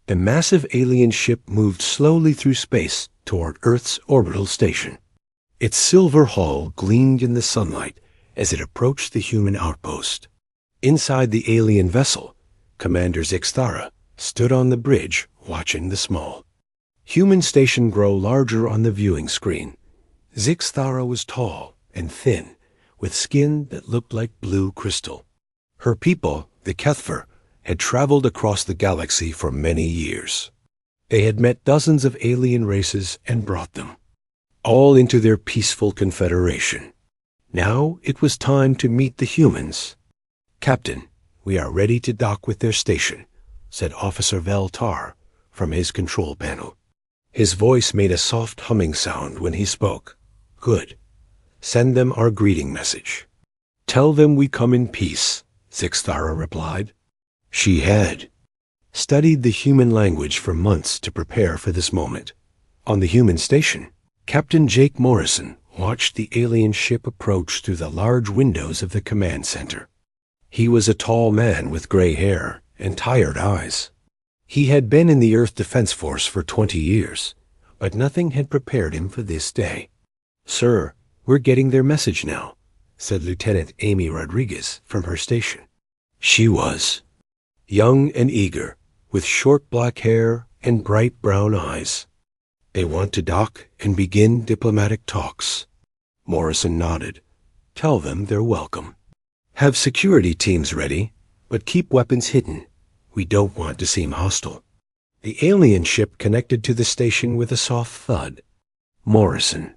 The massive alien ship moved slowly through space toward Earth's orbital station. Its silver hull gleamed in the sunlight as it approached the human outpost. Inside the alien vessel, Commander Zixthara stood on the bridge watching the small human station grow larger on the viewing screen. Zixthara was tall and thin, with skin that looked like blue crystal. Her people, the Kethver, had traveled across the galaxy for many years. They had met dozens of alien races and brought them all into their peaceful confederation. Now it was time to meet the humans. "Captain, we are ready to dock with their station," said Officer Veltar from his control panel. His voice made a soft humming sound when he spoke. "Good. Send them our greeting message." "Tell them we come in peace," Zixthara replied. She had studied the human language for months to prepare for this moment. On the human station, Captain Jake Morrison watched the alien ship approach through the large windows of the command center. He was a tall man with gray hair and tired eyes. He had been in the Earth Defense Force for 20 years, but nothing had prepared him for this day. "Sir, we're getting their message now," said Lieutenant Amy Rodriguez from her station. She was young and eager, with short black hair and bright brown eyes. "They want to dock and begin diplomatic talks." Morrison nodded. "Tell them they're welcome. Have security teams ready, but keep weapons hidden. We don't want to seem hostile." The alien ship connected to the station with a soft thud. Morrison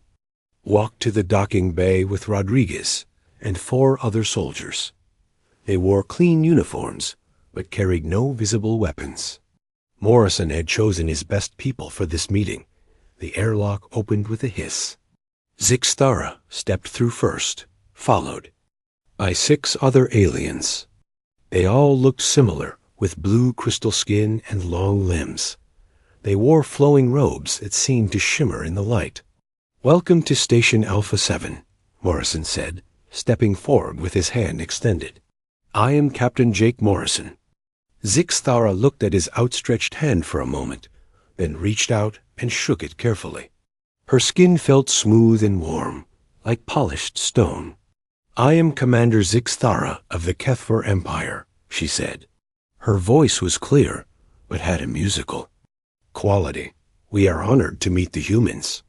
walked to the docking bay with Rodriguez and 4 other soldiers. They wore clean uniforms, but carried no visible weapons. Morrison had chosen his best people for this meeting. The airlock opened with a hiss. Zixthara stepped through first, followed by 6 other aliens. They all looked similar, with blue crystal skin and long limbs. They wore flowing robes that seemed to shimmer in the light. "Welcome to Station Alpha 7, Morrison said, stepping forward with his hand extended. "I am Captain Jake Morrison." Zixthara looked at his outstretched hand for a moment, then reached out and shook it carefully. Her skin felt smooth and warm, like polished stone. "I am Commander Zixthara of the Kethver Empire," she said. Her voice was clear, but had a musical quality. "We are honored to meet the humans."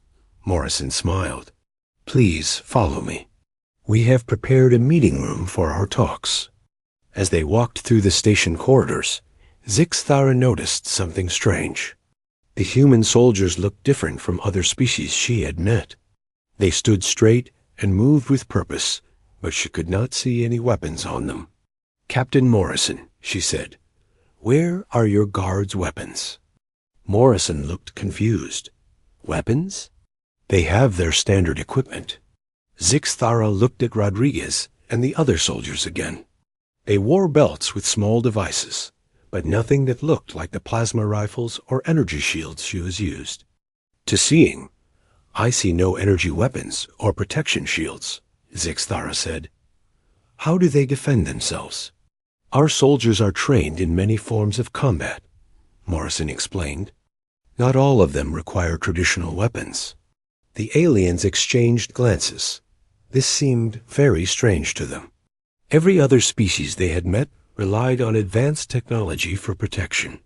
Morrison smiled. "Please follow me. We have prepared a meeting room for our talks." As they walked through the station corridors, Zixthara noticed something strange. The human soldiers looked different from other species she had met. They stood straight and moved with purpose, but she could not see any weapons on them. "Captain Morrison," she said, "where are your guards' weapons?" Morrison looked confused. "Weapons? They have their standard equipment." Zixthara looked at Rodriguez and the other soldiers again. They wore belts with small devices, but nothing that looked like the plasma rifles or energy shields she was used. "To seeing, I see no energy weapons or protection shields," Zixthara said. "How do they defend themselves?" "Our soldiers are trained in many forms of combat," Morrison explained. "Not all of them require traditional weapons." The aliens exchanged glances. This seemed very strange to them. Every other species they had met relied on advanced technology for protection.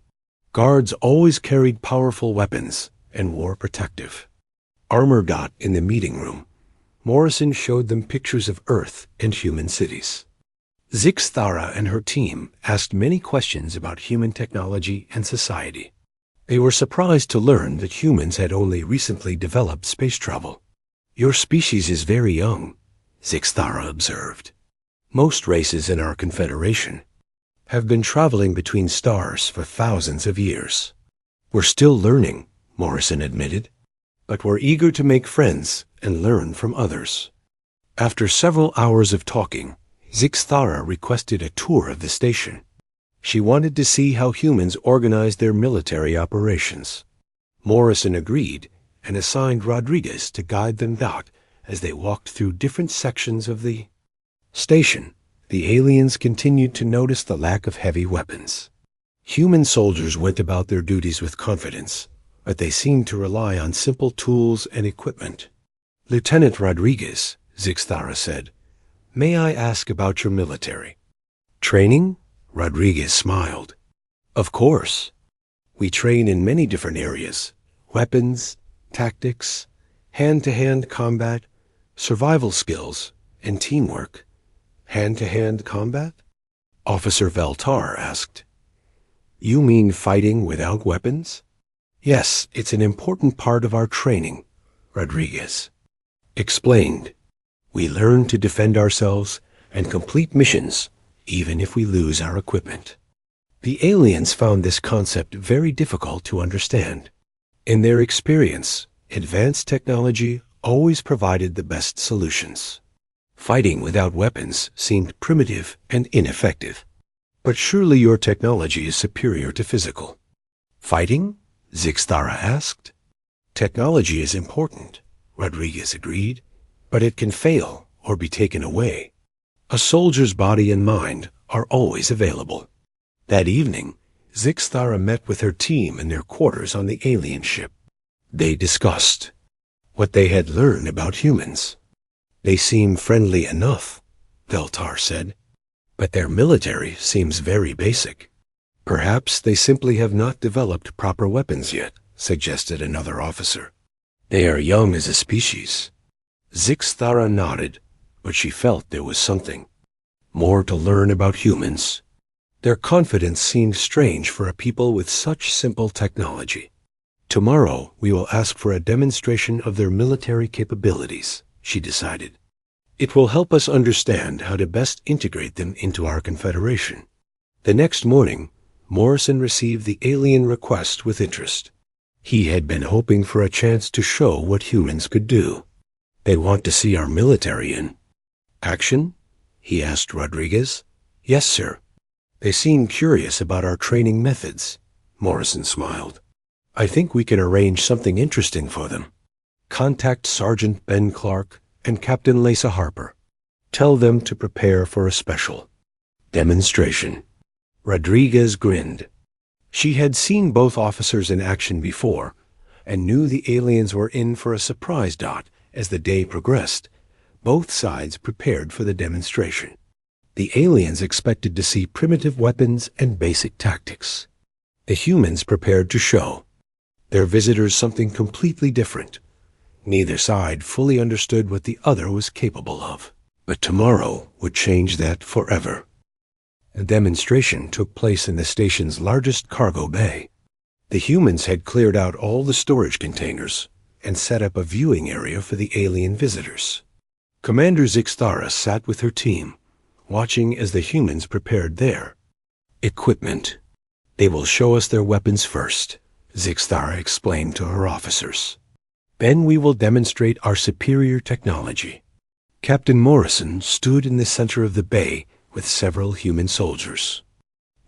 Guards always carried powerful weapons and wore protective armor. In the meeting room, Morrison showed them pictures of Earth and human cities. Zixthara and her team asked many questions about human technology and society. They were surprised to learn that humans had only recently developed space travel. "Your species is very young," Zixthara observed. "Most races in our confederation have been traveling between stars for thousands of years." "We're still learning," Morrison admitted, "but we're eager to make friends and learn from others." After several hours of talking, Zixthara requested a tour of the station. She wanted to see how humans organized their military operations. Morrison agreed and assigned Rodriguez to guide them out as they walked through different sections of the station. The aliens continued to notice the lack of heavy weapons. Human soldiers went about their duties with confidence, but they seemed to rely on simple tools and equipment. "Lieutenant Rodriguez," Zixthara said, "may I ask about your military?" "Training?" Rodriguez smiled. "Of course. We train in many different areas: weapons, tactics, hand-to-hand combat, survival skills, and teamwork." "Hand-to-hand combat?" Officer Veltar asked. "You mean fighting without weapons?" "Yes, it's an important part of our training," Rodriguez explained. "We learn to defend ourselves and complete missions, even if we lose our equipment." The aliens found this concept very difficult to understand. In their experience, advanced technology always provided the best solutions. Fighting without weapons seemed primitive and ineffective. "But surely your technology is superior to physical." "Fighting?" Zixthara asked. "Technology is important," Rodriguez agreed, "but it can fail or be taken away. A soldier's body and mind are always available." That evening, Zixthara met with her team in their quarters on the alien ship. They discussed what they had learned about humans. "They seem friendly enough," Veltar said, "but their military seems very basic." "Perhaps they simply have not developed proper weapons yet," suggested another officer. "They are young as a species." Zixthara nodded, but she felt there was something more to learn about humans. Their confidence seemed strange for a people with such simple technology. "Tomorrow we will ask for a demonstration of their military capabilities," she decided. "It will help us understand how to best integrate them into our Confederation." The next morning, Morrison received the alien request with interest. He had been hoping for a chance to show what humans could do. "They want to see our military in action?" he asked Rodriguez. "Yes, sir. They seem curious about our training methods," Morrison smiled. "I think we can arrange something interesting for them. Contact Sergeant Ben Clark and Captain Lisa Harper. Tell them to prepare for a special demonstration." Rodriguez grinned. She had seen both officers in action before and knew the aliens were in for a surprise. As the day progressed, both sides prepared for the demonstration. The aliens expected to see primitive weapons and basic tactics. The humans prepared to show their visitors something completely different. Neither side fully understood what the other was capable of, but tomorrow would change that forever. The demonstration took place in the station's largest cargo bay. The humans had cleared out all the storage containers and set up a viewing area for the alien visitors. Commander Zixthara sat with her team, watching as the humans prepared their equipment. "They will show us their weapons first," Zixthara explained to her officers. "Then we will demonstrate our superior technology." Captain Morrison stood in the center of the bay with several human soldiers.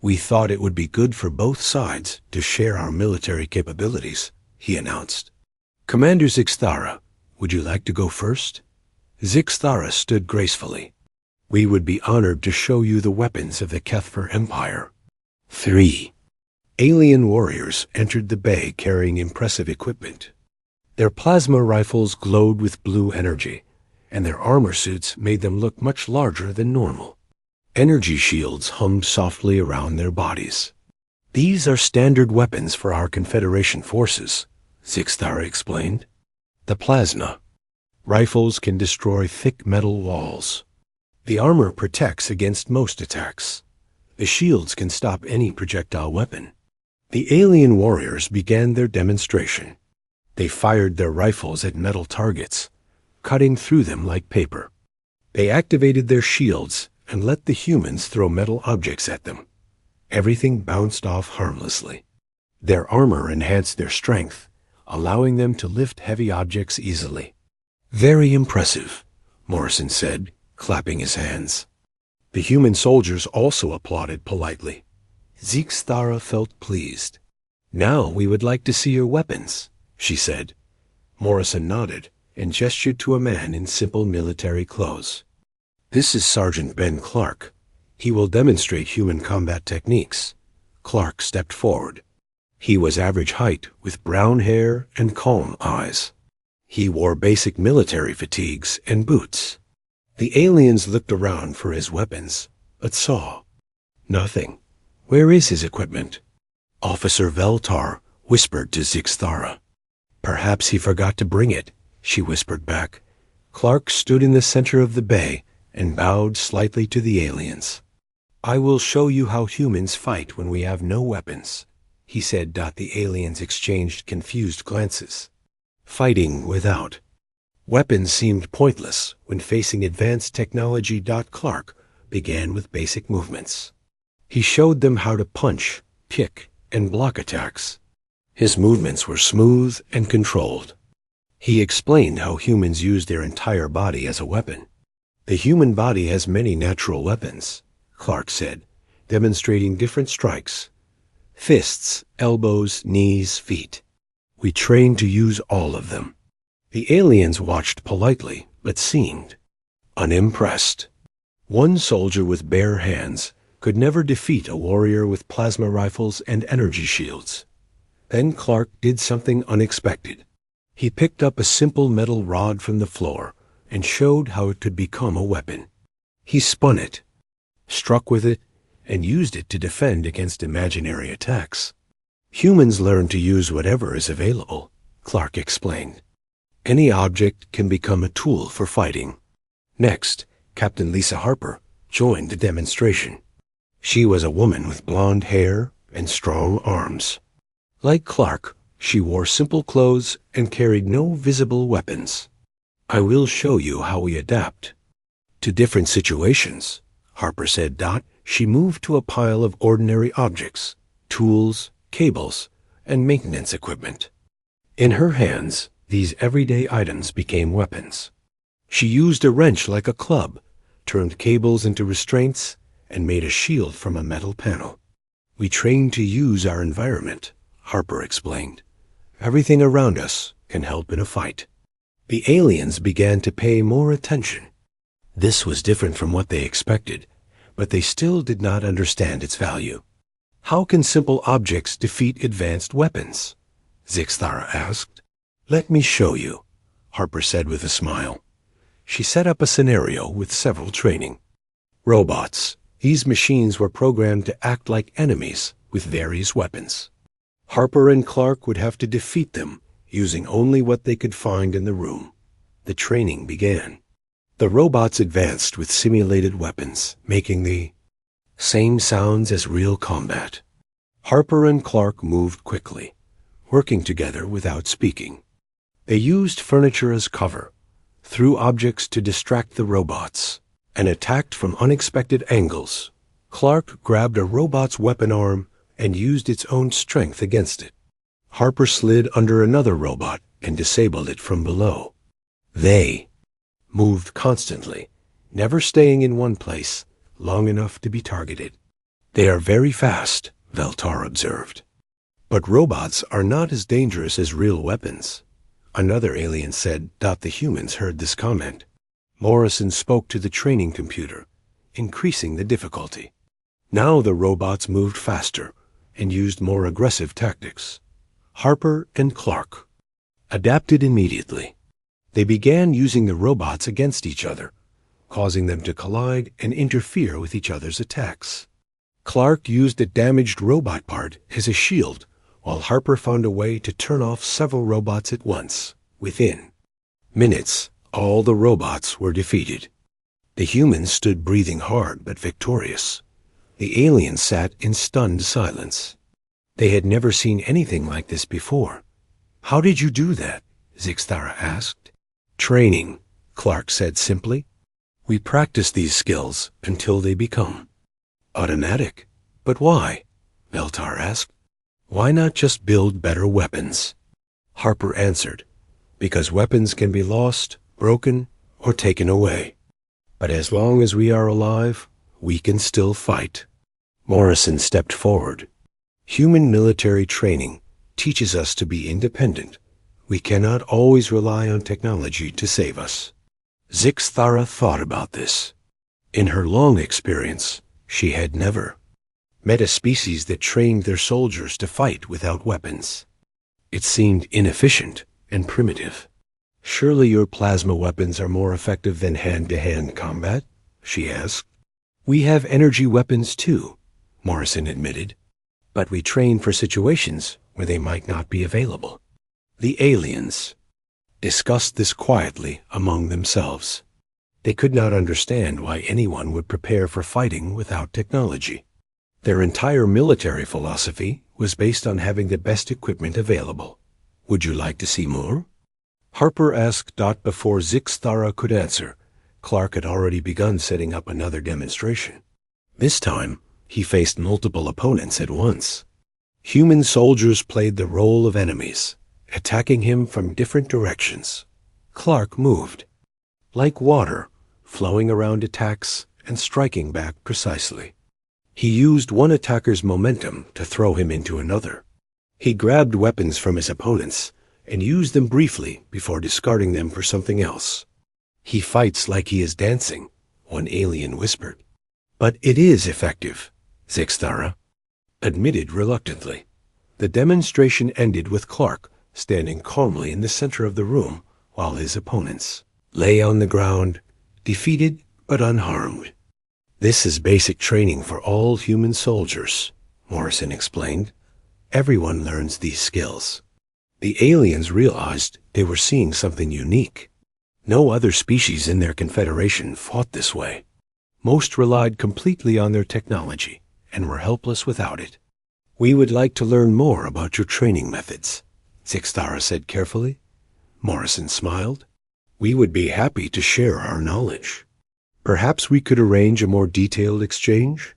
"We thought it would be good for both sides to share our military capabilities," he announced. "Commander Zixthara, would you like to go first?" Zixthara stood gracefully. "We would be honored to show you the weapons of the Kethfer Empire." 3 alien warriors entered the bay carrying impressive equipment. Their plasma rifles glowed with blue energy, and their armor suits made them look much larger than normal. Energy shields hummed softly around their bodies. "These are standard weapons for our Confederation forces," Zixthara explained. "The plasma rifles can destroy thick metal walls. The armor protects against most attacks. The shields can stop any projectile weapon." The alien warriors began their demonstration. They fired their rifles at metal targets, cutting through them like paper. They activated their shields and let the humans throw metal objects at them. Everything bounced off harmlessly. Their armor enhanced their strength, allowing them to lift heavy objects easily. "Very impressive," Morrison said, clapping his hands. The human soldiers also applauded politely. Zixthara felt pleased. "Now we would like to see your weapons," she said. Morrison nodded and gestured to a man in simple military clothes. "This is Sergeant Ben Clark. He will demonstrate human combat techniques. Clark stepped forward. He was average height with brown hair and calm eyes. He wore basic military fatigues and boots. The aliens looked around for his weapons, but saw nothing. Where is his equipment? Officer Veltar whispered to Zixthara. Perhaps he forgot to bring it, she whispered back. Clark stood in the center of the bay and bowed slightly to the aliens. I will show you how humans fight when we have no weapons, he said. The aliens exchanged confused glances. Fighting without weapons seemed pointless when facing advanced technology. Clark began with basic movements. He showed them how to punch, kick, and block attacks. His movements were smooth and controlled. He explained how humans use their entire body as a weapon. The human body has many natural weapons, Clark said, demonstrating different strikes. Fists, elbows, knees, feet. We train to use all of them. The aliens watched politely, but seemed unimpressed. One soldier with bare hands could never defeat a warrior with plasma rifles and energy shields. Then Clark did something unexpected. He picked up a simple metal rod from the floor and showed how it could become a weapon. He spun it, struck with it, and used it to defend against imaginary attacks. Humans learn to use whatever is available, Clark explained. Any object can become a tool for fighting. Next, Captain Lisa Harper joined the demonstration. She was a woman with blonde hair and strong arms. Like Clark, she wore simple clothes and carried no visible weapons. I will show you how we adapt to different situations, Harper said. She moved to a pile of ordinary objects, tools, cables, and maintenance equipment. In her hands, these everyday items became weapons. She used a wrench like a club, turned cables into restraints, and made a shield from a metal panel. We train to use our environment, Harper explained. Everything around us can help in a fight. The aliens began to pay more attention. This was different from what they expected, but they still did not understand its value. How can simple objects defeat advanced weapons? Zixthara asked. Let me show you, Harper said with a smile. She set up a scenario with several training. Robots. These machines were programmed to act like enemies with various weapons. Harper and Clark would have to defeat them using only what they could find in the room. The training began. The robots advanced with simulated weapons, making the same sounds as real combat. Harper and Clark moved quickly, working together without speaking. They used furniture as cover, threw objects to distract the robots, and attacked from unexpected angles. Clark grabbed a robot's weapon arm and used its own strength against it. Harper slid under another robot and disabled it from below. They moved constantly, never staying in one place long enough to be targeted. They are very fast, Veltar observed. But robots are not as dangerous as real weapons, another alien said. The humans heard this comment. Morrison spoke to the training computer, increasing the difficulty. Now the robots moved faster and used more aggressive tactics. Harper and Clark adapted immediately. They began using the robots against each other, causing them to collide and interfere with each other's attacks. Clark used a damaged robot part as a shield, while Harper found a way to turn off several robots at once. Within minutes, all the robots were defeated. The humans stood breathing hard but victorious. The aliens sat in stunned silence. They had never seen anything like this before. How did you do that? Zixthara asked. Training, Clark said simply. We practice these skills until they become automatic. But why? Veltar asked. Why not just build better weapons? Harper answered. Because weapons can be lost, broken, or taken away. But as long as we are alive, we can still fight. Morrison stepped forward. Human military training teaches us to be independent. We cannot always rely on technology to save us. Zixthara thought about this. In her long experience, she had never met a species that trained their soldiers to fight without weapons. It seemed inefficient and primitive. "Surely your plasma weapons are more effective than hand-to-hand combat?" she asked. "We have energy weapons too," Morrison admitted, "but we train for situations where they might not be available." The aliens discussed this quietly among themselves. They could not understand why anyone would prepare for fighting without technology. Their entire military philosophy was based on having the best equipment available. "Would you like to see more?" Harper asked. Before Zixthara could answer, Clark had already begun setting up another demonstration. This time, he faced multiple opponents at once. Human soldiers played the role of enemies, attacking him from different directions. Clark moved, like water, flowing around attacks and striking back precisely. He used one attacker's momentum to throw him into another. He grabbed weapons from his opponents and used them briefly before discarding them for something else. "He fights like he is dancing," one alien whispered. "But it is effective," Zixthara admitted reluctantly. The demonstration ended with Clark standing calmly in the center of the room while his opponents lay on the ground, defeated but unharmed. "This is basic training for all human soldiers," Morrison explained. "Everyone learns these skills." The aliens realized they were seeing something unique. No other species in their confederation fought this way. Most relied completely on their technology and were helpless without it. "We would like to learn more about your training methods," Zixthara said carefully. Morrison smiled. "We would be happy to share our knowledge. Perhaps we could arrange a more detailed exchange?"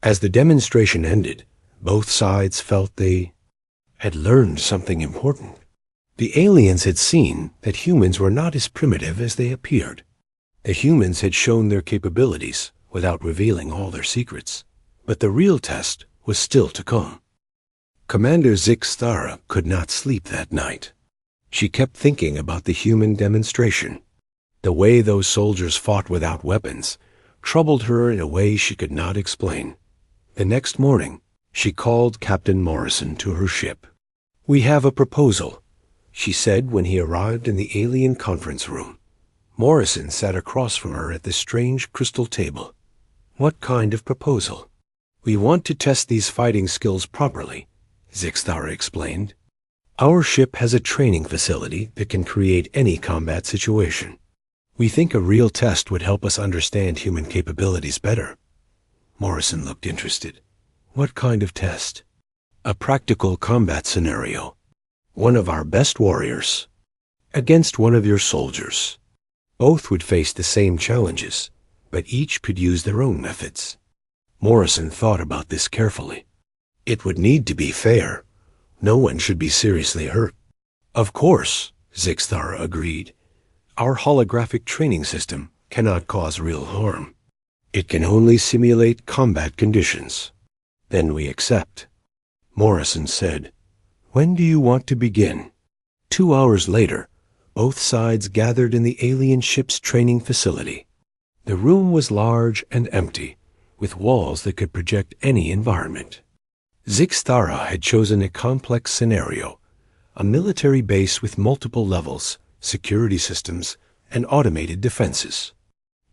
As the demonstration ended, both sides felt they had learned something important. The aliens had seen that humans were not as primitive as they appeared. The humans had shown their capabilities without revealing all their secrets, but the real test was still to come. Commander Zixthara could not sleep that night. She kept thinking about the human demonstration. The way those soldiers fought without weapons troubled her in a way she could not explain. The next morning, she called Captain Morrison to her ship. "We have a proposal," she said when he arrived in the alien conference room. Morrison sat across from her at the strange crystal table. "What kind of proposal?" "We want to test these fighting skills properly," Zixthara explained. "Our ship has a training facility that can create any combat situation. We think a real test would help us understand human capabilities better." Morrison looked interested. "What kind of test?" "A practical combat scenario. One of our best warriors against one of your soldiers. Both would face the same challenges, but each could use their own methods." Morrison thought about this carefully. "It would need to be fair. No one should be seriously hurt." "Of course," Zixthara agreed. "Our holographic training system cannot cause real harm. It can only simulate combat conditions." "Then we accept." Morrison said, "When do you want to begin?" 2 hours later, both sides gathered in the alien ship's training facility. The room was large and empty, with walls that could project any environment. Zixthara had chosen a complex scenario, a military base with multiple levels, security systems, and automated defenses.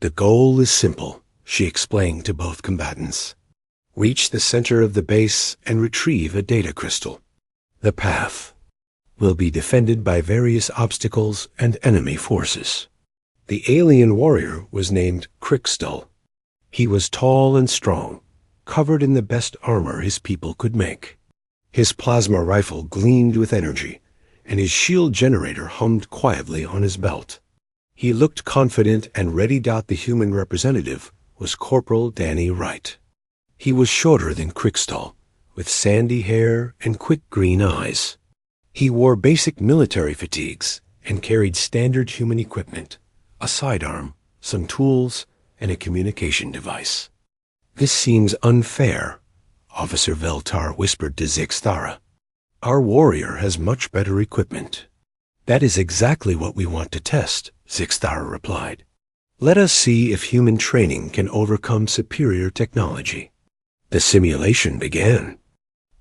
"The goal is simple," she explained to both combatants. "Reach the center of the base and retrieve a data crystal. The path will be defended by various obstacles and enemy forces." The alien warrior was named Crickstull. He was tall and strong, covered in the best armor his people could make. His plasma rifle gleamed with energy, and his shield generator hummed quietly on his belt. He looked confident and ready. The human representative was Corporal Danny Wright. He was shorter than Crickstull, with sandy hair and quick green eyes. He wore basic military fatigues and carried standard human equipment, a sidearm, some tools, and a communication device. "This seems unfair," Officer Veltar whispered to Zixthara. "Our warrior has much better equipment." "That is exactly what we want to test," Zixthara replied. "Let us see if human training can overcome superior technology." The simulation began.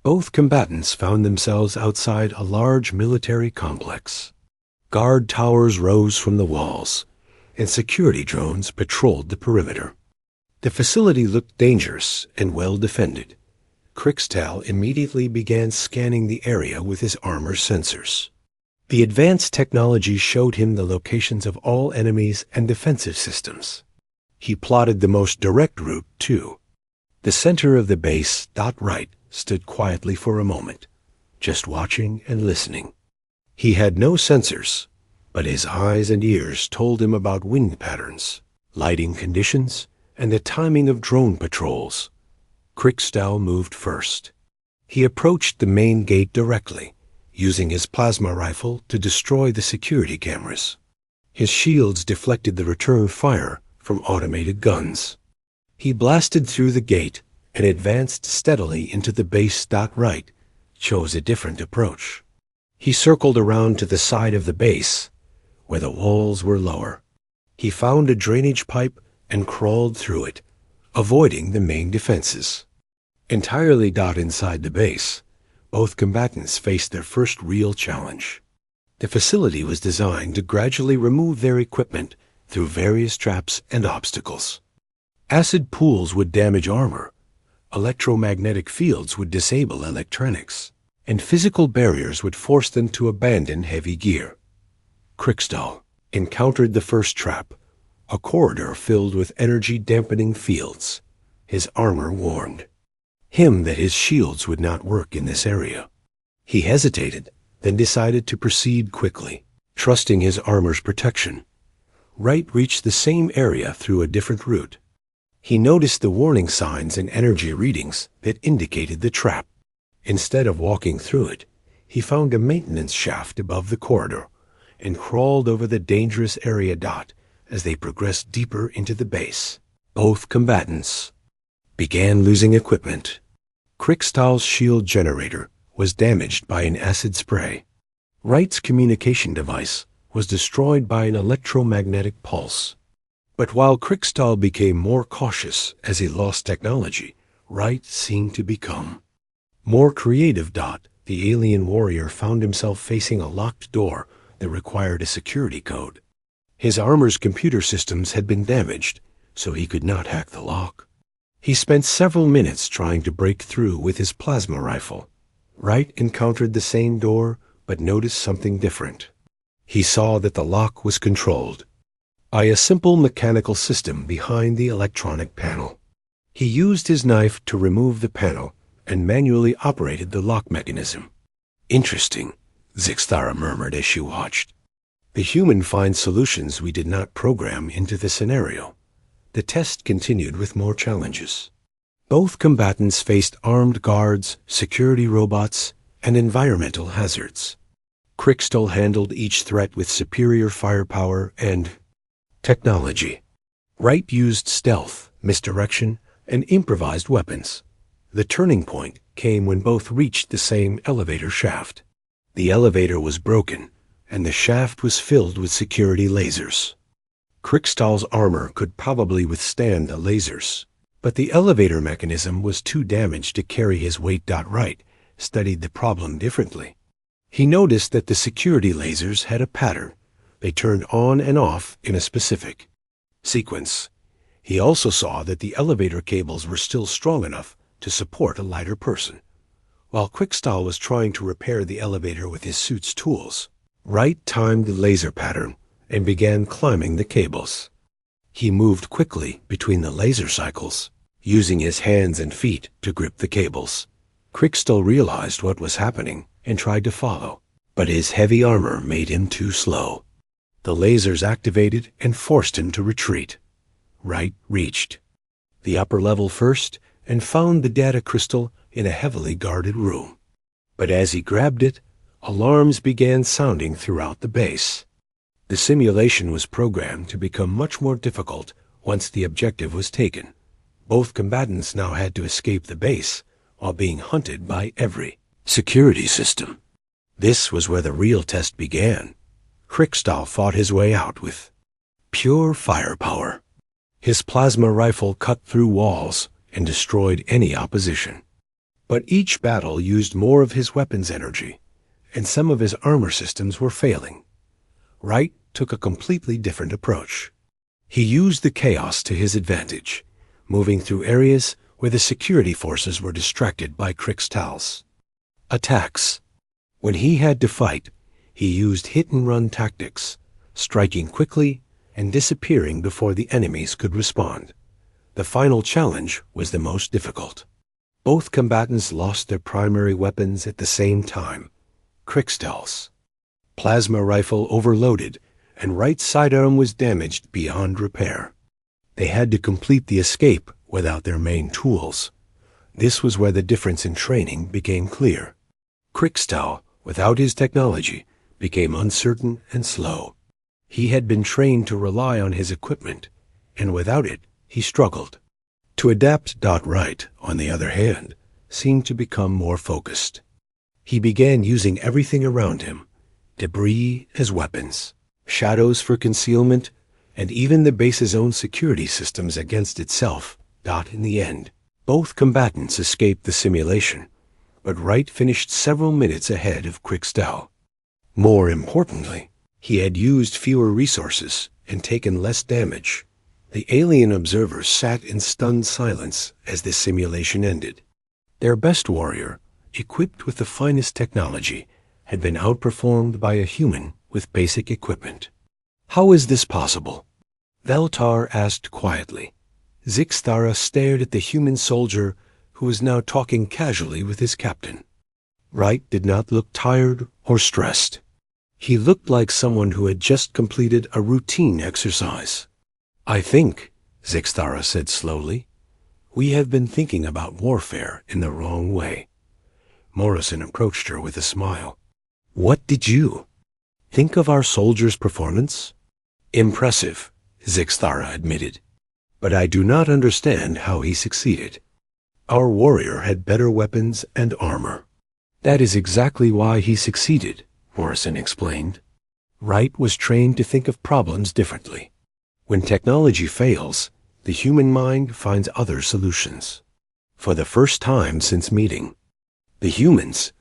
Both combatants found themselves outside a large military complex. Guard towers rose from the walls, and security drones patrolled the perimeter. The facility looked dangerous and well defended. Crixtal immediately began scanning the area with his armor sensors. The advanced technology showed him the locations of all enemies and defensive systems. He plotted the most direct route, too. The center of the base, .right, stood quietly for a moment, just watching and listening. He had no sensors, but his eyes and ears told him about wind patterns, lighting conditions, and the timing of drone patrols. Crixtal moved first. He approached the main gate directly, using his plasma rifle to destroy the security cameras. His shields deflected the return fire from automated guns. He blasted through the gate and advanced steadily into the base. Right chose a different approach. He circled around to the side of the base, where the walls were lower. He found a drainage pipe and crawled through it, avoiding the main defenses. Entirely inside the base, both combatants faced their first real challenge. The facility was designed to gradually remove their equipment through various traps and obstacles. Acid pools would damage armor, electromagnetic fields would disable electronics, and physical barriers would force them to abandon heavy gear. Crixtal encountered the first trap, a corridor filled with energy-dampening fields. His armor warned him that his shields would not work in this area. He hesitated, then decided to proceed quickly, trusting his armor's protection. Wright reached the same area through a different route. He noticed the warning signs and energy readings that indicated the trap. Instead of walking through it, he found a maintenance shaft above the corridor and crawled over the dangerous area. As they progressed deeper into the base, both combatants began losing equipment. Crixtal's shield generator was damaged by an acid spray. Wright's communication device was destroyed by an electromagnetic pulse. But while Crixtal became more cautious as he lost technology, Wright seemed to become more creative. The alien warrior found himself facing a locked door that required a security code. His armor's computer systems had been damaged, so he could not hack the lock. He spent several minutes trying to break through with his plasma rifle. Wright encountered the same door, but noticed something different. He saw that the lock was controlled by a simple mechanical system behind the electronic panel. He used his knife to remove the panel and manually operated the lock mechanism. Interesting, Zixthara murmured as she watched. The human finds solutions we did not program into the scenario. The test continued with more challenges. Both combatants faced armed guards, security robots, and environmental hazards. Crixtal handled each threat with superior firepower and technology. Wright used stealth, misdirection, and improvised weapons. The turning point came when both reached the same elevator shaft. The elevator was broken, and the shaft was filled with security lasers. Crixtal's armor could probably withstand the lasers, but the elevator mechanism was too damaged to carry his weight. Wright studied the problem differently. He noticed that the security lasers had a pattern. They turned on and off in a specific sequence. He also saw that the elevator cables were still strong enough to support a lighter person. While Crixtal was trying to repair the elevator with his suit's tools, Wright timed the laser pattern and began climbing the cables. He moved quickly between the laser cycles, using his hands and feet to grip the cables. Crixtal realized what was happening and tried to follow, but his heavy armor made him too slow. The lasers activated and forced him to retreat. Wright reached the upper level first and found the data crystal in a heavily guarded room. But as he grabbed it, alarms began sounding throughout the base. The simulation was programmed to become much more difficult once the objective was taken. Both combatants now had to escape the base while being hunted by every security system. This was where the real test began. Crixtal fought his way out with pure firepower. His plasma rifle cut through walls and destroyed any opposition. But each battle used more of his weapon's energy, and some of his armor systems were failing. Wright took a completely different approach. He used the chaos to his advantage, moving through areas where the security forces were distracted by Krixtal's attacks. When he had to fight, he used hit-and-run tactics, striking quickly and disappearing before the enemies could respond. The final challenge was the most difficult. Both combatants lost their primary weapons at the same time. Krixtal's plasma rifle overloaded, and Wright's sidearm was damaged beyond repair. They had to complete the escape without their main tools. This was where the difference in training became clear. Krixtal, without his technology, became uncertain and slow. He had been trained to rely on his equipment, and without it, he struggled. To adapt, Wright, on the other hand, seemed to become more focused. He began using everything around him, debris as weapons, shadows for concealment, and even the base's own security systems against itself. In the end, both combatants escaped the simulation, but Wright finished several minutes ahead of Krixtal. More importantly, he had used fewer resources and taken less damage. The alien observers sat in stunned silence as the simulation ended. Their best warrior, equipped with the finest technology, had been outperformed by a human with basic equipment. How is this possible? Veltar asked quietly. Zixthara stared at the human soldier who was now talking casually with his captain. Wright did not look tired or stressed. He looked like someone who had just completed a routine exercise. I think, Zixthara said slowly, we have been thinking about warfare in the wrong way. Morrison approached her with a smile. What did you think of our soldier's performance? Impressive, Zixthara admitted. But I do not understand how he succeeded. Our warrior had better weapons and armor. That is exactly why he succeeded, Morrison explained. Wright was trained to think of problems differently. When technology fails, the human mind finds other solutions. For the first time since meeting the humans,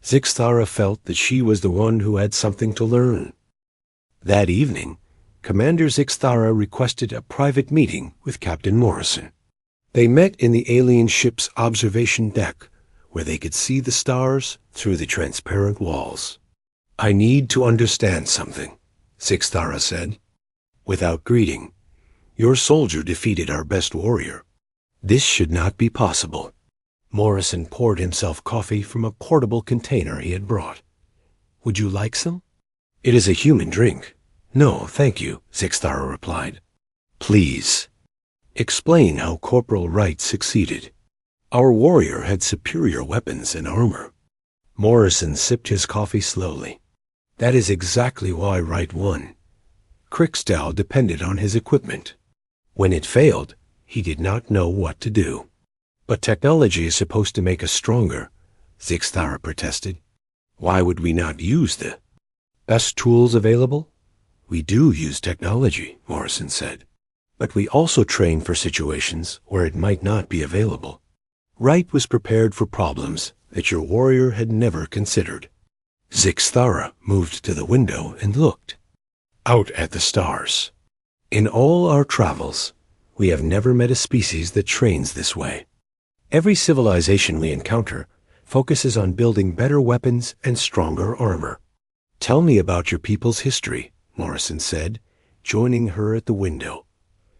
Zixthara felt that she was the one who had something to learn. That evening, Commander Zixthara requested a private meeting with Captain Morrison. They met in the alien ship's observation deck, where they could see the stars through the transparent walls. I need to understand something, Zixthara said. Without greeting, your soldier defeated our best warrior. This should not be possible. Morrison poured himself coffee from a portable container he had brought. Would you like some? It is a human drink. No, thank you, Zixthara replied. Please, explain how Corporal Wright succeeded. Our warrior had superior weapons and armor. Morrison sipped his coffee slowly. That is exactly why Wright won. Krixtal depended on his equipment. When it failed, he did not know what to do. But technology is supposed to make us stronger, Zixthara protested. Why would we not use the best tools available? We do use technology, Morrison said. But we also train for situations where it might not be available. Wright was prepared for problems that your warrior had never considered. Zixthara moved to the window and looked out at the stars. In all our travels, we have never met a species that trains this way. Every civilization we encounter focuses on building better weapons and stronger armor. Tell me about your people's history, Morrison said, joining her at the window.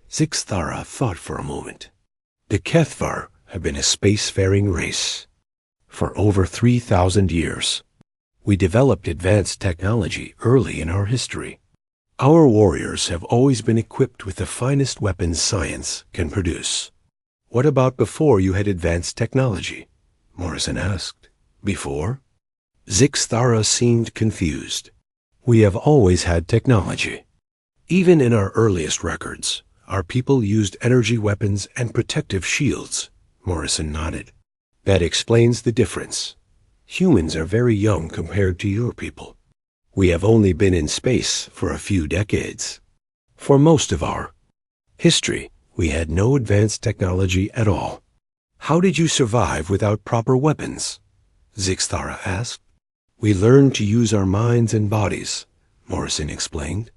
Zixthara thought for a moment. The Kethvar have been a spacefaring race for over 3,000 years. We developed advanced technology early in our history. Our warriors have always been equipped with the finest weapons science can produce. What about before you had advanced technology? Morrison asked. Before? Zixthara seemed confused. We have always had technology. Even in our earliest records, our people used energy weapons and protective shields. Morrison nodded. That explains the difference. Humans are very young compared to your people. We have only been in space for a few decades. For most of our history, we had no advanced technology at all. How did you survive without proper weapons? Zixthara asked. We learned to use our minds and bodies, Morrison explained.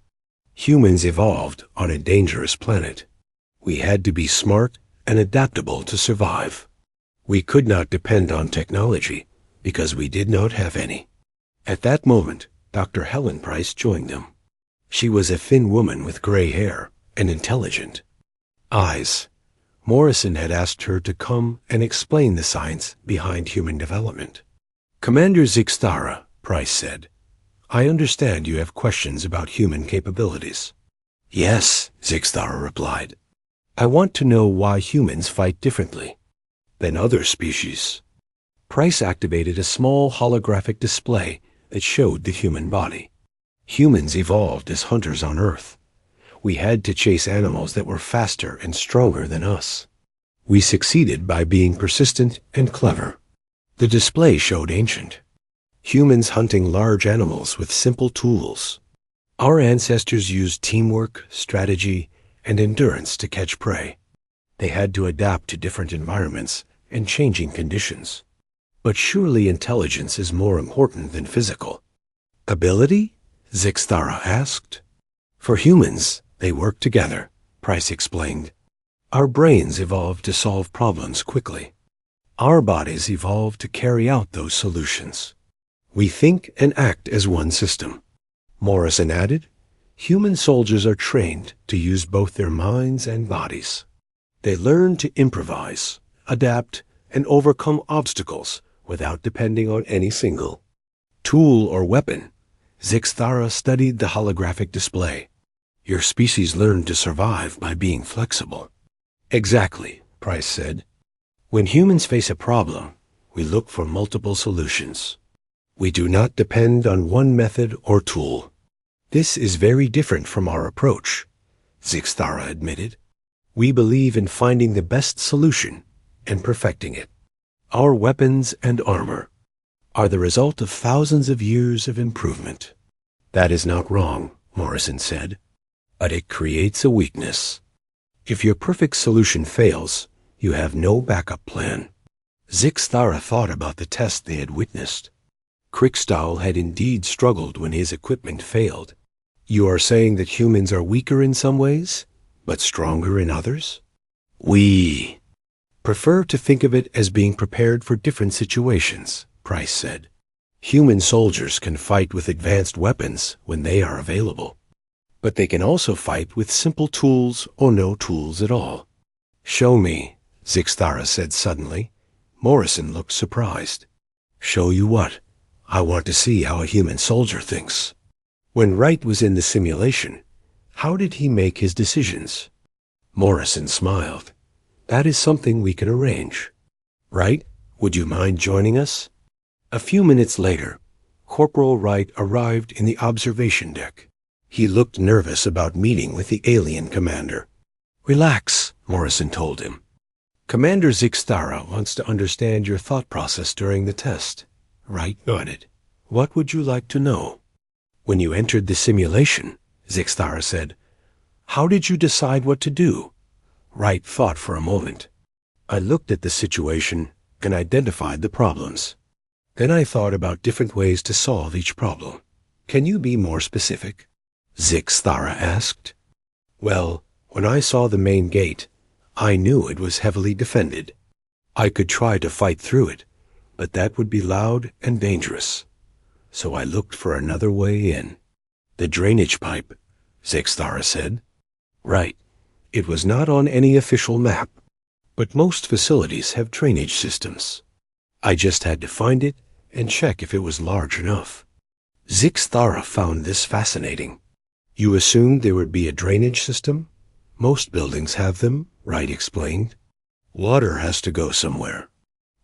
Humans evolved on a dangerous planet. We had to be smart and adaptable to survive. We could not depend on technology because we did not have any. At that moment, Dr. Helen Price joined them. She was a thin woman with gray hair and intelligent eyes. Morrison had asked her to come and explain the science behind human development. Commander Zixthara, Price said, I understand you have questions about human capabilities. Yes, Zixthara replied. I want to know why humans fight differently than other species. Price activated a small holographic display that showed the human body. Humans evolved as hunters on Earth. We had to chase animals that were faster and stronger than us. We succeeded by being persistent and clever. The display showed ancient humans hunting large animals with simple tools. Our ancestors used teamwork, strategy, and endurance to catch prey. They had to adapt to different environments and changing conditions. But surely intelligence is more important than physical ability? Zixthara asked. For humans, they work together, Price explained. Our brains evolved to solve problems quickly. Our bodies evolved to carry out those solutions. We think and act as one system. Morrison added, human soldiers are trained to use both their minds and bodies. They learn to improvise, adapt, and overcome obstacles without depending on any single tool or weapon. Zixthara studied the holographic display. Your species learned to survive by being flexible. Exactly, Price said. When humans face a problem, we look for multiple solutions. We do not depend on one method or tool. This is very different from our approach, Zixthara admitted. We believe in finding the best solution and perfecting it. Our weapons and armor are the result of thousands of years of improvement. That is not wrong, Morrison said, but it creates a weakness. If your perfect solution fails, you have no backup plan. Zixthara thought about the test they had witnessed. Krickstahl had indeed struggled when his equipment failed. You are saying that humans are weaker in some ways, but stronger in others? We prefer to think of it as being prepared for different situations, Price said. Human soldiers can fight with advanced weapons when they are available, but they can also fight with simple tools or no tools at all. Show me, Zixthara said suddenly. Morrison looked surprised. Show you what? I want to see how a human soldier thinks. When Wright was in the simulation, how did he make his decisions? Morrison smiled. That is something we can arrange. Wright, would you mind joining us? A few minutes later, Corporal Wright arrived in the observation deck. He looked nervous about meeting with the alien commander. Relax, Morrison told him. Commander Zixthara wants to understand your thought process during the test. Wright nodded. What would you like to know? When you entered the simulation, Zixthara said, how did you decide what to do? Wright thought for a moment. I looked at the situation and identified the problems. Then I thought about different ways to solve each problem. Can you be more specific? Zixthara asked. Well, when I saw the main gate, I knew it was heavily defended. I could try to fight through it, but that would be loud and dangerous. So I looked for another way in. The drainage pipe, Zixthara said. Right. It was not on any official map, but most facilities have drainage systems. I just had to find it and check if it was large enough. Zixthara found this fascinating. You assumed there would be a drainage system? Most buildings have them, Wright explained. Water has to go somewhere.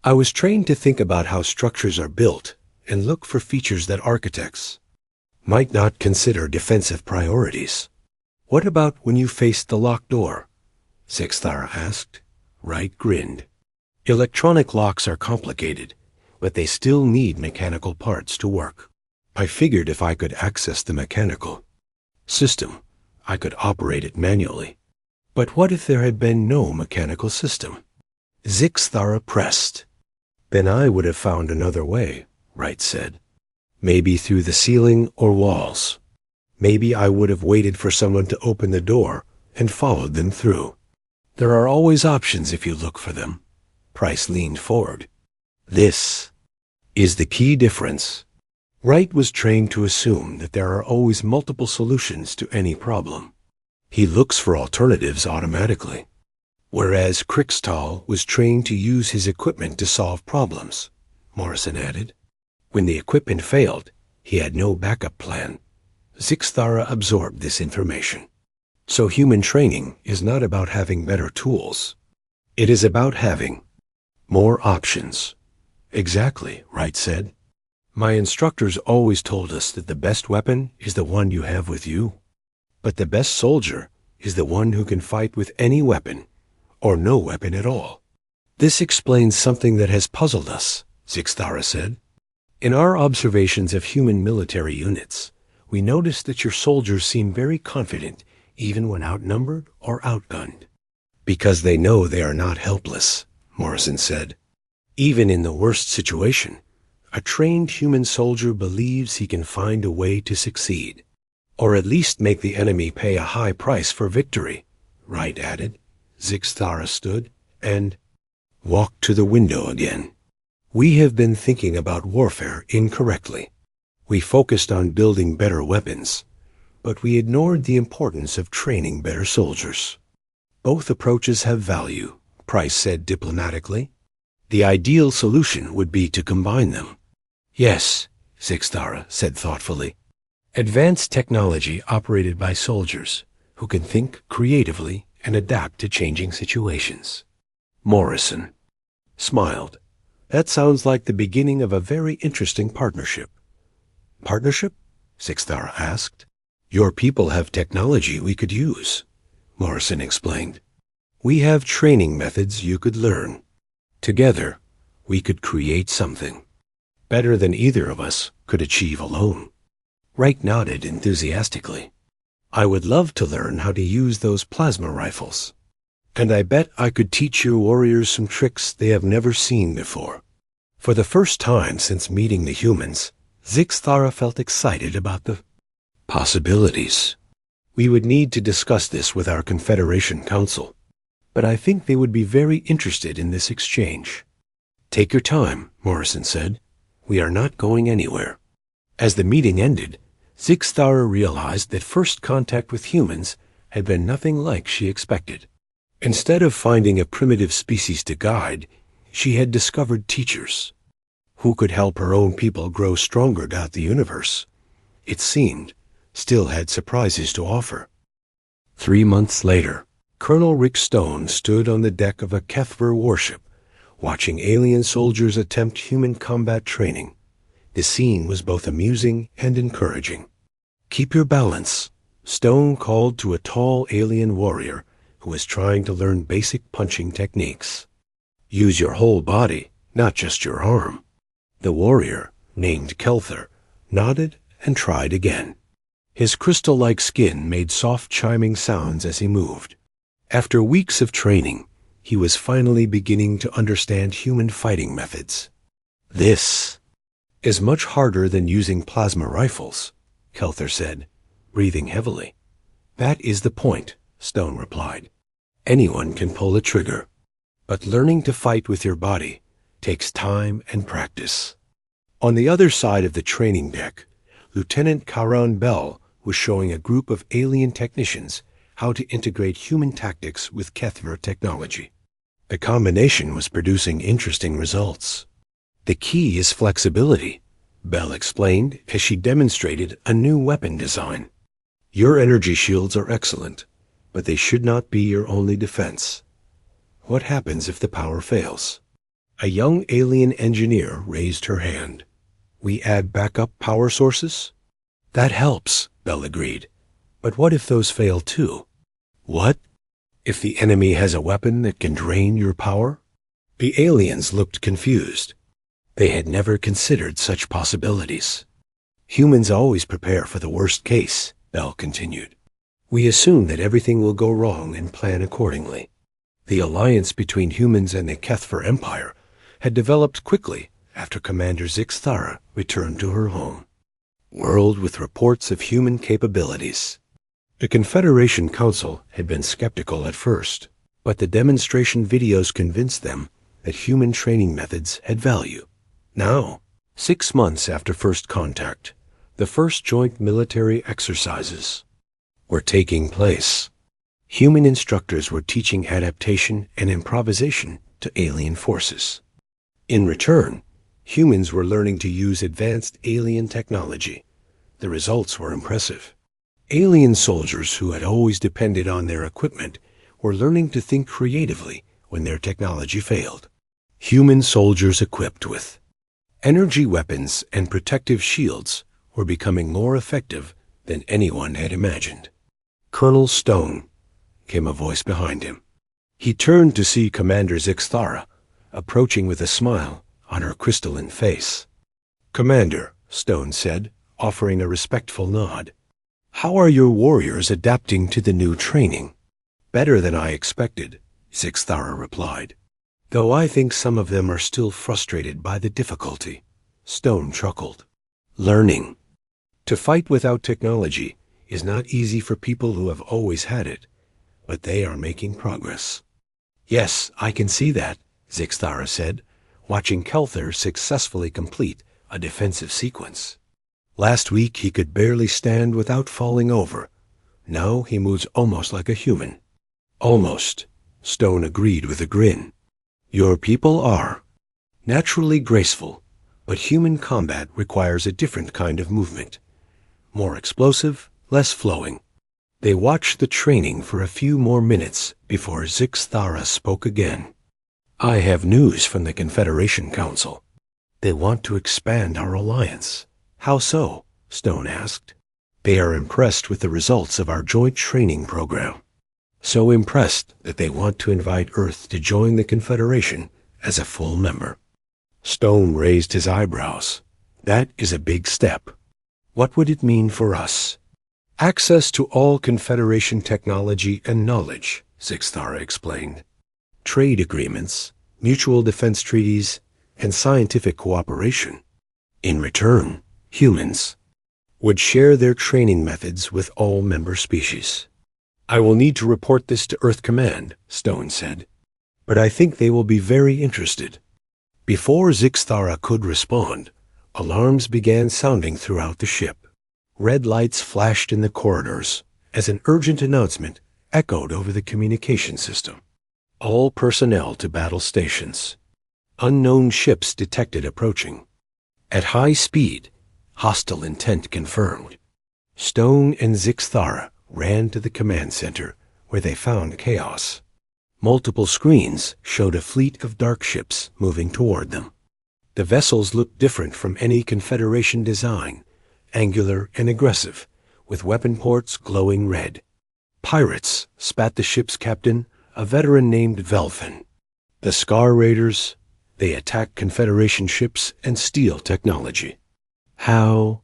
I was trained to think about how structures are built and look for features that architects might not consider defensive priorities. What about when you faced the locked door? Zixthara asked. Wright grinned. Electronic locks are complicated, but they still need mechanical parts to work. I figured if I could access the mechanical system, I could operate it manually. But what if there had been no mechanical system? Zixthara pressed. Then I would have found another way, Wright said. Maybe through the ceiling or walls. Maybe I would have waited for someone to open the door and followed them through. There are always options if you look for them. Price leaned forward. This is the key difference. Wright was trained to assume that there are always multiple solutions to any problem. He looks for alternatives automatically. Whereas Krickstall was trained to use his equipment to solve problems, Morrison added. When the equipment failed, he had no backup plan. Zixthara absorbed this information. So human training is not about having better tools. It is about having more options. Exactly, Wright said. My instructors always told us that the best weapon is the one you have with you. But the best soldier is the one who can fight with any weapon, or no weapon at all. This explains something that has puzzled us, Zixthara said. In our observations of human military units, we noticed that your soldiers seem very confident even when outnumbered or outgunned. Because they know they are not helpless, Morrison said. Even in the worst situation, a trained human soldier believes he can find a way to succeed, or at least make the enemy pay a high price for victory, Wright added. Zixthara stood and walked to the window again. We have been thinking about warfare incorrectly. We focused on building better weapons, but we ignored the importance of training better soldiers. Both approaches have value, Price said diplomatically. The ideal solution would be to combine them. Yes, Zixthara said thoughtfully. Advanced technology operated by soldiers who can think creatively and adapt to changing situations. Morrison smiled. That sounds like the beginning of a very interesting partnership. Partnership? Zixthara asked. Your people have technology we could use, Morrison explained. We have training methods you could learn. Together, we could create something better than either of us could achieve alone. Wright nodded enthusiastically. I would love to learn how to use those plasma rifles. And I bet I could teach your warriors some tricks they have never seen before. For the first time since meeting the humans, Zixthara felt excited about the possibilities. We would need to discuss this with our Confederation Council, but I think they would be very interested in this exchange. Take your time, Morrison said. We are not going anywhere. As the meeting ended, Zixthara realized that first contact with humans had been nothing like she expected. Instead of finding a primitive species to guide, she had discovered teachers who could help her own people grow stronger down the universe. It seemed, still had surprises to offer. 3 months later, Colonel Rick Stone stood on the deck of a Kethver warship, watching alien soldiers attempt human combat training. The scene was both amusing and encouraging. Keep your balance, Stone called to a tall alien warrior who was trying to learn basic punching techniques. Use your whole body, not just your arm. The warrior, named Kelther, nodded and tried again. His crystal-like skin made soft chiming sounds as he moved. After weeks of training, he was finally beginning to understand human fighting methods. This is much harder than using plasma rifles, Kelther said, breathing heavily. That is the point, Stone replied. Anyone can pull a trigger, but learning to fight with your body takes time and practice. On the other side of the training deck, Lieutenant Karan Bell was showing a group of alien technicians how to integrate human tactics with Kethver technology. The combination was producing interesting results. The key is flexibility, Bell explained as she demonstrated a new weapon design. Your energy shields are excellent, but they should not be your only defense. What happens if the power fails? A young alien engineer raised her hand. We add backup power sources? That helps, Bell agreed. But what if those fail too? What? If the enemy has a weapon that can drain your power? The aliens looked confused. They had never considered such possibilities. Humans always prepare for the worst case, Bell continued. We assume that everything will go wrong and plan accordingly. The alliance between humans and the Kethfer Empire had developed quickly after Commander Zixthara returned to her home world with reports of human capabilities. The Confederation Council had been skeptical at first, but the demonstration videos convinced them that human training methods had value. Now, 6 months after first contact, the first joint military exercises were taking place. Human instructors were teaching adaptation and improvisation to alien forces. In return, humans were learning to use advanced alien technology. The results were impressive. Alien soldiers who had always depended on their equipment were learning to think creatively when their technology failed. Human soldiers equipped with energy weapons and protective shields were becoming more effective than anyone had imagined. "Colonel Stone," came a voice behind him. He turned to see Commander Zixthara approaching with a smile on her crystalline face. "Commander," Stone said, offering a respectful nod. "How are your warriors adapting to the new training?" "Better than I expected," Zixthara replied. "Though I think some of them are still frustrated by the difficulty." Stone chuckled. "Learning. To fight without technology is not easy for people who have always had it, but they are making progress." "Yes, I can see that," Zixthara said, watching Kelther successfully complete a defensive sequence. "Last week he could barely stand without falling over. Now he moves almost like a human." "Almost," Stone agreed with a grin. "Your people are naturally graceful, but human combat requires a different kind of movement. More explosive, less flowing." They watched the training for a few more minutes before Zixthara spoke again. "I have news from the Confederation Council. They want to expand our alliance." "How so?" Stone asked. "They are impressed with the results of our joint training program. So impressed that they want to invite Earth to join the Confederation as a full member." Stone raised his eyebrows. "That is a big step. What would it mean for us?" "Access to all Confederation technology and knowledge," Zixthara explained. "Trade agreements, mutual defense treaties, and scientific cooperation. In return, humans would share their training methods with all member species." "I will need to report this to Earth Command," Stone said, "but I think they will be very interested." Before Zixthara could respond, alarms began sounding throughout the ship. Red lights flashed in the corridors as an urgent announcement echoed over the communication system. "All personnel to battle stations. Unknown ships detected approaching. At high speed. Hostile intent confirmed." Stone and Zixthara ran to the command center, where they found chaos. Multiple screens showed a fleet of dark ships moving toward them. The vessels looked different from any Confederation design, angular and aggressive, with weapon ports glowing red. "Pirates," spat the ship's captain, a veteran named Velfin. "The Scar Raiders, they attack Confederation ships and steal technology." "How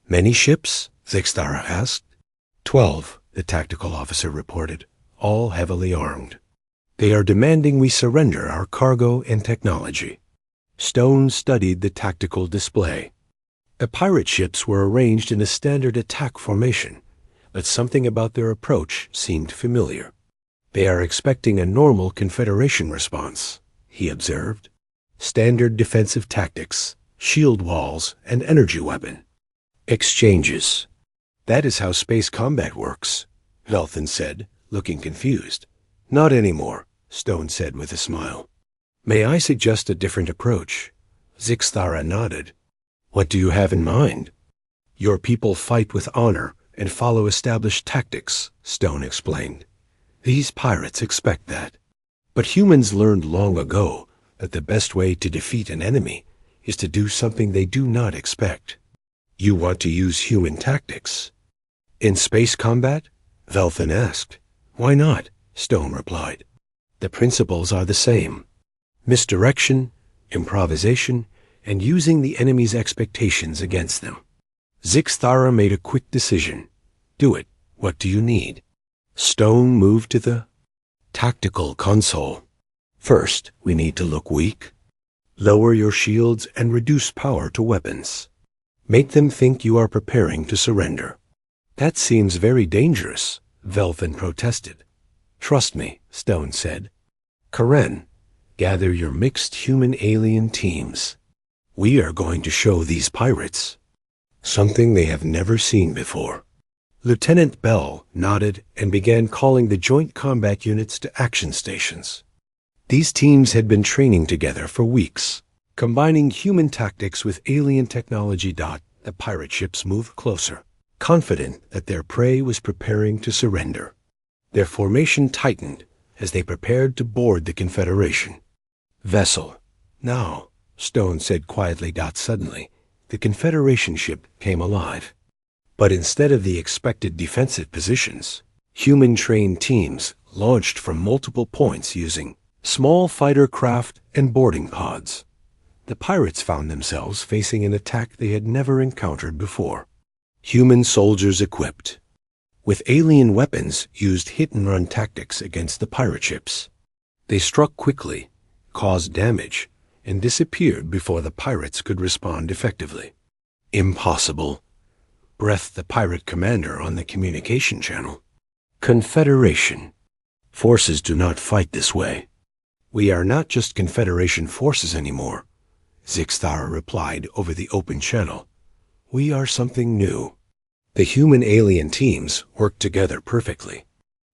many ships?" Zixthara asked. 12, the tactical officer reported, all heavily armed. "They are demanding we surrender our cargo and technology." Stone studied the tactical display. The pirate ships were arranged in a standard attack formation, but something about their approach seemed familiar. "They are expecting a normal Confederation response," he observed. "Standard defensive tactics, shield walls, and energy weapon exchanges." "That is how space combat works," Velthin said, looking confused. "Not anymore," Stone said with a smile. "May I suggest a different approach?" Zixthara nodded. "What do you have in mind?" "Your people fight with honor and follow established tactics," Stone explained. "These pirates expect that. But humans learned long ago that the best way to defeat an enemy is to do something they do not expect." "You want to use human tactics?" "In space combat?" Velthin asked. "Why not?" Stone replied. "The principles are the same. Misdirection, improvisation, and using the enemy's expectations against them." Zixthara made a quick decision. "Do it. What do you need?" Stone moved to the Tactical console. First, we need to look weak. Lower your shields and reduce power to weapons. Make them think you are preparing to surrender. That seems very dangerous, Velthin protested. Trust me, Stone said. Karen, gather your mixed human-alien teams. We are going to show these pirates something they have never seen before. Lieutenant Bell nodded and began calling the joint combat units to action stations. These teams had been training together for weeks, combining human tactics with alien technology. The pirate ships moved closer, confident that their prey was preparing to surrender. Their formation tightened as they prepared to board the Confederation vessel. Now, Stone said quietly. Suddenly, the Confederation ship came alive. But instead of the expected defensive positions, human-trained teams launched from multiple points using small fighter craft and boarding pods. The pirates found themselves facing an attack they had never encountered before. Human soldiers equipped with alien weapons used hit-and-run tactics against the pirate ships. They struck quickly, caused damage, and disappeared before the pirates could respond effectively. Impossible, breathed the pirate commander on the communication channel. Confederation. Forces do not fight this way. We are not just Confederation forces anymore, Zixthara replied over the open channel. We are something new. The human-alien teams worked together perfectly.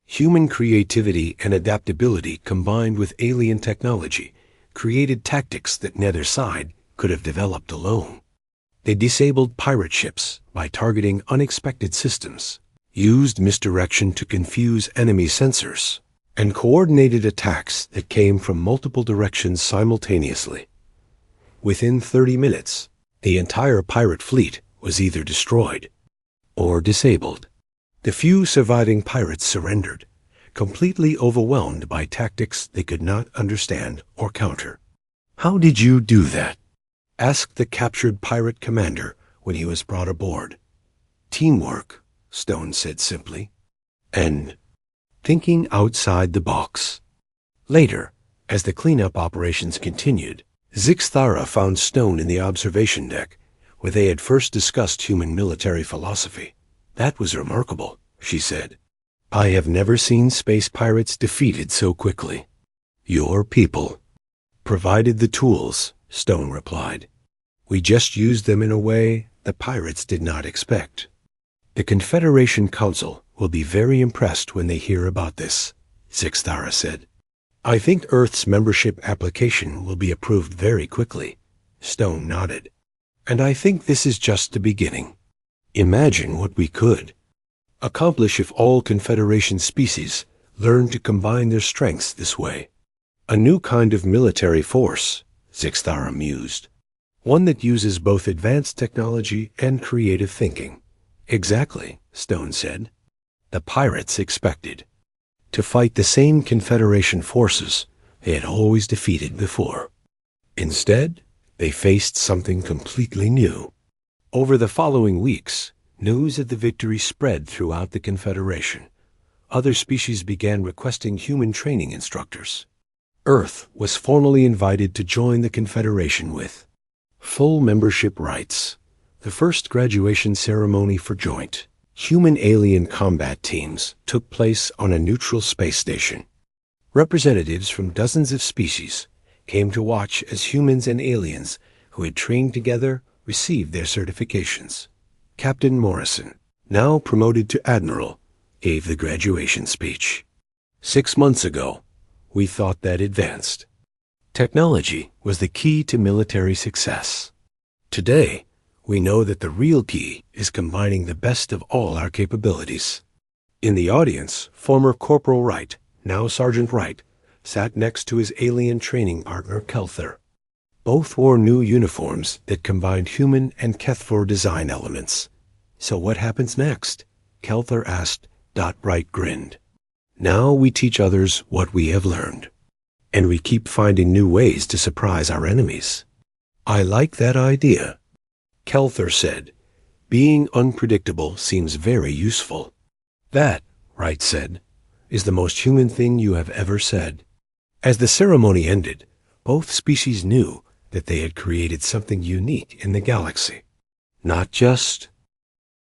Human creativity and adaptability combined with alien technology created tactics that neither side could have developed alone. They disabled pirate ships by targeting unexpected systems, used misdirection to confuse enemy sensors, and coordinated attacks that came from multiple directions simultaneously. Within 30 minutes, the entire pirate fleet was either destroyed or disabled. The few surviving pirates surrendered, completely overwhelmed by tactics they could not understand or counter. How did you do that? Asked the captured pirate commander when he was brought aboard. Teamwork, Stone said simply, and thinking outside the box. Later, as the cleanup operations continued, Zixthara found Stone in the observation deck, where they had first discussed human military philosophy. That was remarkable, she said. I have never seen space pirates defeated so quickly. Your people provided the tools, Stone replied. We just used them in a way the pirates did not expect. The Confederation Council will be very impressed when they hear about this, Zixthara said. I think Earth's membership application will be approved very quickly, Stone nodded. And I think this is just the beginning. Imagine what we could accomplish if all Confederation species learned to combine their strengths this way. A new kind of military force, Zixthara mused. One that uses both advanced technology and creative thinking. Exactly, Stone said. The pirates expected to fight the same Confederation forces they had always defeated before. Instead, they faced something completely new. Over the following weeks, news of the victory spread throughout the Confederation. Other species began requesting human training instructors. Earth was formally invited to join the Confederation with full membership rights. The first graduation ceremony for joint human-alien combat teams took place on a neutral space station. Representatives from dozens of species came to watch as humans and aliens who had trained together received their certifications. Captain Morrison, now promoted to Admiral, gave the graduation speech. 6 months ago, we thought that advanced technology was the key to military success. Today, we know that the real key is combining the best of all our capabilities. In the audience, former Corporal Wright, now Sergeant Wright, sat next to his alien training partner Kelthar. Both wore new uniforms that combined human and Kethfor design elements. So what happens next? Kelthar asked. Wright grinned. Now we teach others what we have learned. And we keep finding new ways to surprise our enemies. I like that idea, Kelthar said. Being unpredictable seems very useful. That, Wright said, is the most human thing you have ever said." As the ceremony ended, both species knew that they had created something unique in the galaxy. Not just